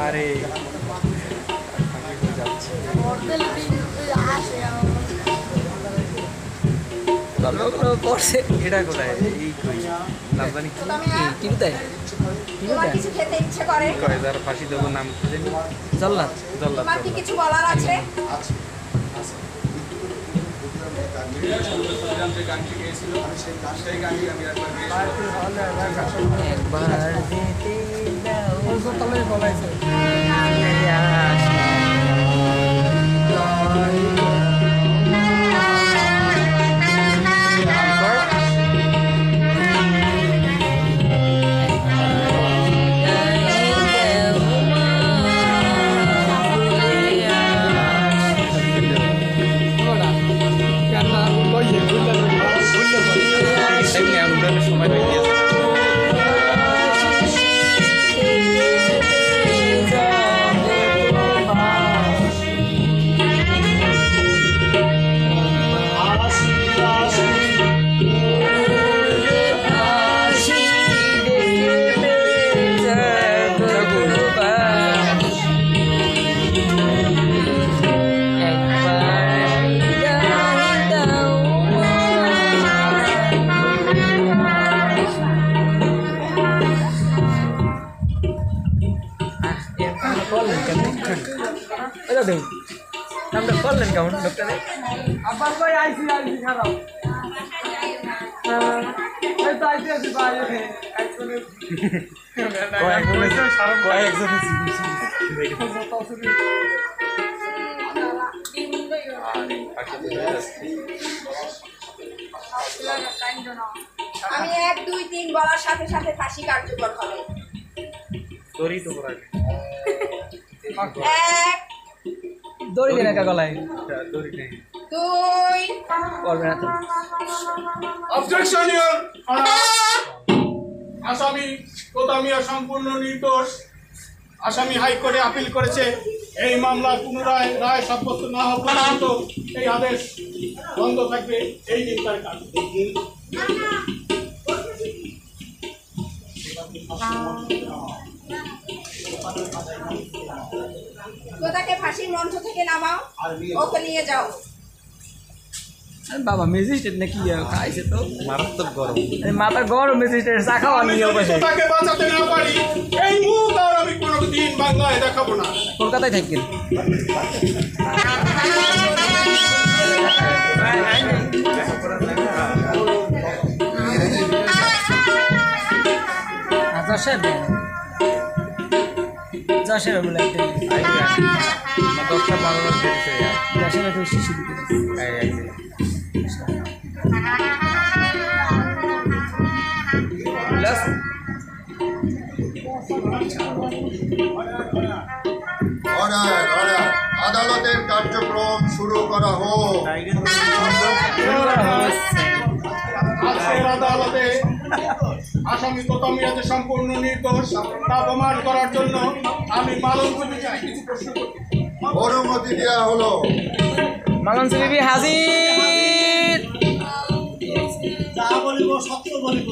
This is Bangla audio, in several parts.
আরে পড়ছে এটা কোথায় এই কই লাভবানি কি কোথায় কিছু খেতে ইচ্ছে করে কয় যার ফাঁসি দেবো নাম কি জানি জল্লাদ জল্লাদ তোমার কি কিছু বলার আছে একবার যেতে সময় হয়ে গিয়েছে নামটা করলেন কেমন ডক্টরে আবার ভাই আইসি খারাপ এই তো আইসি বাইরে আমি 1 2 3 বলার সাথে সাথে ফাঁসি কার্যকর হবে দড়ি তো পড়া এক দড়ি দেন একা গলায় দড়ি নেই দুই করবে না তো অবজেকশন ইওর অনার আসামি কোতামিয়া সম্পূর্ণ নির্দোষ আসামি হাইকোর্টে আপিল করেছে এই মামলার পুনরায় রায় সাব্যস্ত না হওয়া পর্যন্ত এই আদেশ বন্ধ থাকবে এই দিন তার কাজ তোতাকে ফাঁসির মঞ্চ থেকে নামাও ওকে নিয়ে যাও বাবা ম্যাজিস্ট্রেট নাকি খাইছে তো মারাত্মক গরম মাথার গরম ম্যাজিস্ট্রেট চা খাওয়া আমি নিয়ে যদি বসে তোতাকে বাঁচাতে না পারি এই মুখ আর আমি কোনোদিন বাংলায় দেখাবো না কলকাতায় থাকেন যশের বলে দশটা 12 দিয়েছে যশের একটা শিশু দিতে আদালতের কার্যক্রম শুরু করা হোক আজকের আদালতে আসামি কোতামিয়াতে সম্পূর্ণ নির্দোষ তা প্রমাণ করার জন্য আমি মালন কমিটিকে কিছু প্রশ্ন করছি অনুমতি দেওয়া হলো মালন বিবি হাজির যা বলিব সত্য বলিব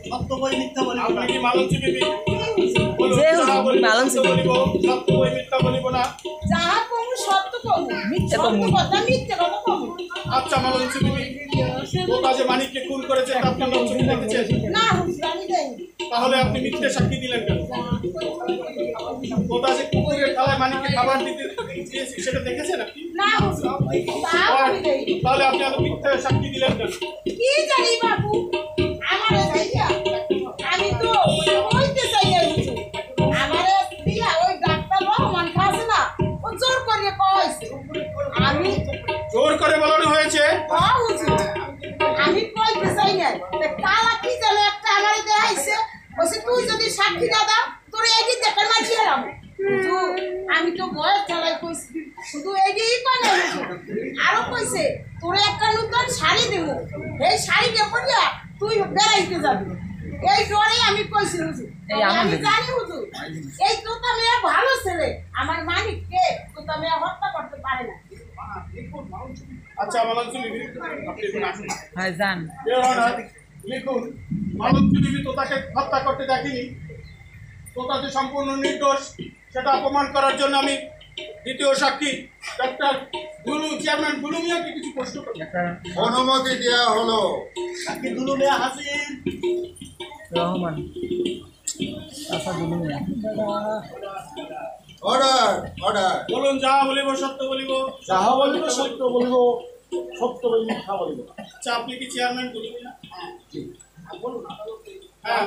সত্য বই মিথ্যা বলিব আপনি কি মালন সিবিবি যে মালন বলিব সত্য বই মিথ্যা বলিব না যাহা কোন সত্য কোন মিথ্যা তো মিথ্যে কথা কোন আচ্ছা মালন সিবিবি কোথা যে মানিককে খুন করেছে তা আপনি ছবি দেখেছেন না হুজুর আমি দেইনি তাহলে আপনি মিথ্যে সাক্ষী দিলেন কেন কোথা যে কুকুরের থালায় মানিককে খাবার দিতে দিয়েছি সেটা দেখেছেন আপনি না হুজুর তাও আমি দেইনি তাহলে আপনি আবার মিথ্যে সাক্ষী দিলেন কেন কি জানি বাবু আমারে যাইয়া আমি তো কইতে চাই হুজুর আমারে দিয়া ওই ডাক্তার রহমান খাসে না ও জোর করে কইছে আমি জোর করে বলানো হয়েছে হুজুর আমি কইতে চাই না কালা কি জানো একটা আমারে দেখাইছে বলছে তুই যদি সাক্ষী না দাও তোর এগি দেখে মাঝি এলাম আমি তো ভয় চালাই কইছি শুধু এগিই কয় না আরো কইছে তোর একটা নতুন শাড়ি দেব এই শাড়িটা পরিয়া তুই বেড়াইতে যাবি এই ডরে আমি কইছি হুজুর আমি জানি হুজুর এই তোতা মেয়ে ভালো ছেলে আমার মানিক কে তোতা মেয়ে হত্যা করতে পারে না আচ্ছা মালঞ্চ বিবি আপনি এখন আসুন। হ্যাঁ যান। Your Honor, লিখুন মালঞ্চ বিবি তোতাকে হত্যা করতে দেখিনি, তোতা যে সম্পূর্ণ নির্দোষ সেটা অপমান করার জন্য আমি দ্বিতীয় সাক্ষী ডক্টর চেয়ারম্যান গুলু মিয়াকে কিছু প্রশ্ন করি। অনুমতি দেওয়া হলো। সাক্ষী দুলু মিয়া হাজির। রহমান আচ্ছা দুলু মিয়া। Order order. বলুন যা বলিব সত্য বলিব। যাহা বলিব সত্য বলিব, সত্য বলিব মিথ্যা বলিব। আচ্ছা আপনি কি চেয়ারম্যান গুলু মিয়া? হ্যাঁ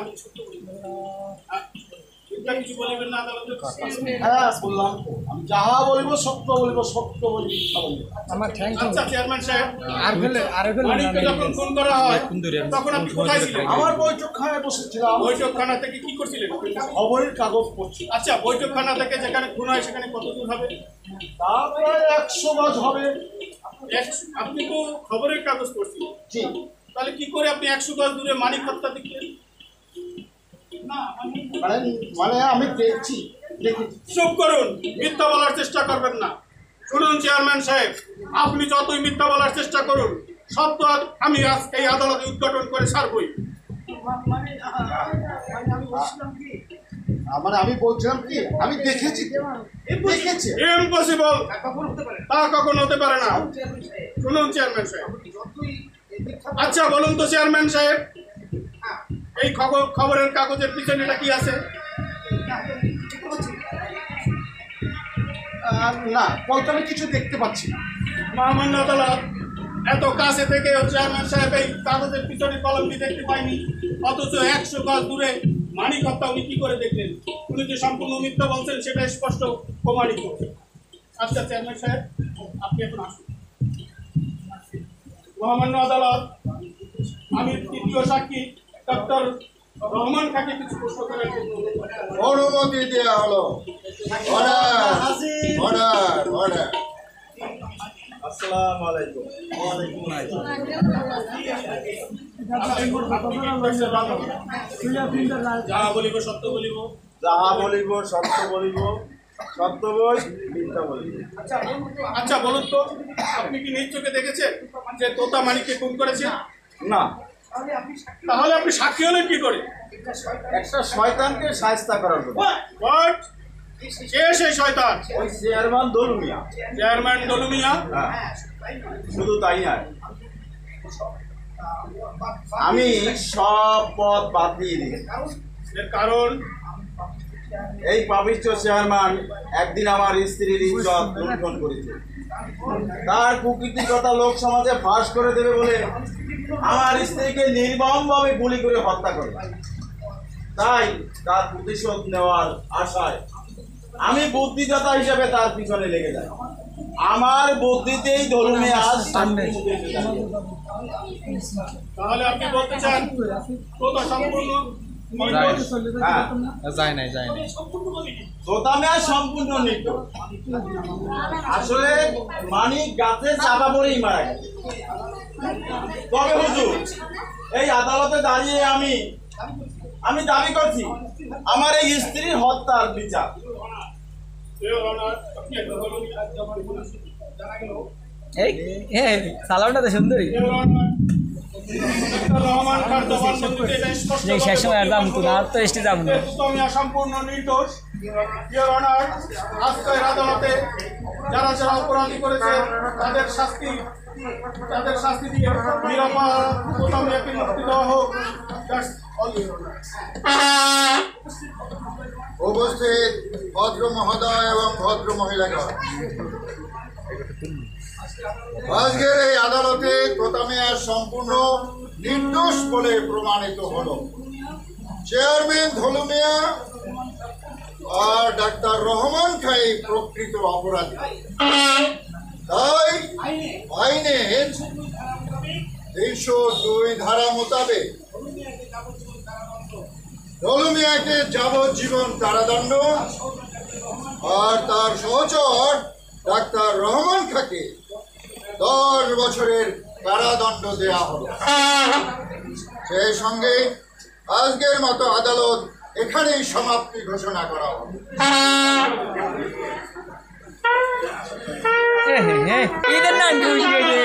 এটা কিছু বলিবেন না আদালতে? হ্যাঁ বললাম তো, আমি যাহা বলিব সত্য বলিব, সত্য বলিব মিথ্যা বলিব। আমার থ্যাংক আচ্ছা চেয়ারম্যান সাহেব, আর ফেলে মানিককে যখন ফোন করা হয় তখন আপনি কোথায় ছিলেন? আমার বৈঠকখানায় বসেছিলাম, বৈঠকখানা থেকে কি করছিলেন? খবরের কাগজ পড়ছি। আচ্ছা বৈঠকখানা থেকে যেখানে খুন হয় সেখানে কত দূর হবে? তা প্রায় 100 গজ হবে। আপনি তো খবরের কাগজ পড়ছিলেন, জি। তাহলে কি করে আপনি 100 গজ দূরে মানিক হত্যা দেখলেন? মানে আমি দেখছি, দেখেছি। চুপ করুন, মিথ্যা বলার চেষ্টা করবেন না। শুনুন চেয়ারম্যান সাহেব, আপনি যতই মিথ্যা বলার চেষ্টা করুন সত্য আমি আজ এই আদালতে উদ্ঘাটন করে ছাড়বই। মানে আমি বলছিলাম কি, আমি দেখেছি, দেখেছি। ইম্পসিবল, তা কখনো হতে পারে না। শুনুন চেয়ারম্যান সাহেব, আচ্ছা বলুন তো চেয়ারম্যান সাহেব, এই খবরের কাগজের পিছনে এটা কি আছে? না বলতে আমি কিছু দেখতে পাচ্ছি না। মহামান্য আদালত, এত কাছে থেকে চেয়ারম্যান সাহেব এই কাগজের পিছনে কলমটি দেখতে পাইনি, অথচ 100 গজ দূরে মানিক হত্যা উনি কি করে দেখলেন? উনি যে সম্পূর্ণ মিথ্যা বলছেন সেটা স্পষ্ট প্রমাণিত। আচ্ছা চেয়ারম্যান সাহেব, আপনি এখন আসুন। মহামান্য আদালত, আমি তৃতীয় সাক্ষী ডক্টর রহমান খাকে কিছু প্রশ্ন করার জন্য অনুমতি দেওয়া হলো। অর্ডার হাজির। Order order. আসসালামু আলাইকুম। যা বলিব সত্য বলিব। যাহা বলিব সত্য বলিব, সত্য বই মিথ্যা বলিব। আচ্ছা বলুন তো, আপনি কি নিজ চোখে দেখেছেন যে তোতা মানিককে খুন করেছে? না, তাহলে আপনি সাক্ষী হলেন কি করে? একটা শয়তানকে শায়েস্তা করার জন্য। What? কে সেই শয়তান? ওই চেয়ারম্যান দলু মিয়া। চেয়ারম্যান দলু মিয়া? হ্যাঁ, শুধু তাই নয়, আমি সব পথ বাদ দিয়ে দিয়েছি। এর কারণ? এই পাপিষ্ঠ চেয়ারম্যান একদিন আমার স্ত্রীর ইজ্জত লুণ্ঠন করেছে। তার কুকীর্তির কথা লোক সমাজে ফাঁস করে দেবে বলে আমার স্ত্রীকে নির্মমভাবে গুলি করে হত্যা করে। তাই তার প্রতিশোধ নেওয়ার আশায় আমি বুদ্ধিদাতা হিসেবে তার পিছনে লেগে যাই। আমার বুদ্ধিতেই ধর্মে আজ শান্তি মুখে এসে দাঁড়িয়েছে। তাহলে আপনি বলতে চান তোতা সম্পূর্ণ নির্দোষ? হ্যাঁ, যায় নাই তোতামিয়া সম্পূর্ণ নির্দোষ। আসলে মানিক গাছে চাপা পড়েই মারা গেছে। তবে হুজুর, এই আদালতে দাঁড়িয়ে আমি দাবি করছি আমার এই স্ত্রীর হত্যার বিচার। এই সালামটা তো সুন্দরী। রহমান খান জবানবন্দিতে এটা স্পষ্ট যে শেষ সময় আর দাম তো না, তো এসটি দাম না। তোতামিয়া সম্পূর্ণ নির্দোষ। ইওর অনার, আজকের আদালতে যারা যারা অপরাধী করেছে তাদের শাস্তি দিয়ে নিরাপদ তোতামিয়াকে মুক্তি দেওয়া হোক। That's all, Your Honor. উপস্থিত ভদ্র মহোদয় এবং ভদ্র মহিলাগণ, আজকের এই আদালতে তোতামিয়া সম্পূর্ণ নির্দোষ বলে প্রমাণিত হলো। চেয়ারম্যান ধলু মিয়া আর ডাক্তার রহমান খাই প্রকৃত অপরাধী। তাই আইনের 302 ধারা মোতাবেক ধলু মিয়াকে যাবজ্জীবন কারাদণ্ড আর তার সহচর ডাক্তার রহমান খাকে 10 বছরের কারাদণ্ড দেয়া হলো। সেই সঙ্গে আজকের মতো আদালত এখানেই সমাপ্তি ঘোষণা করা হলো। এটা না ঘুষ গেছে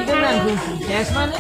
এটা না ঘুষ শেষ মানে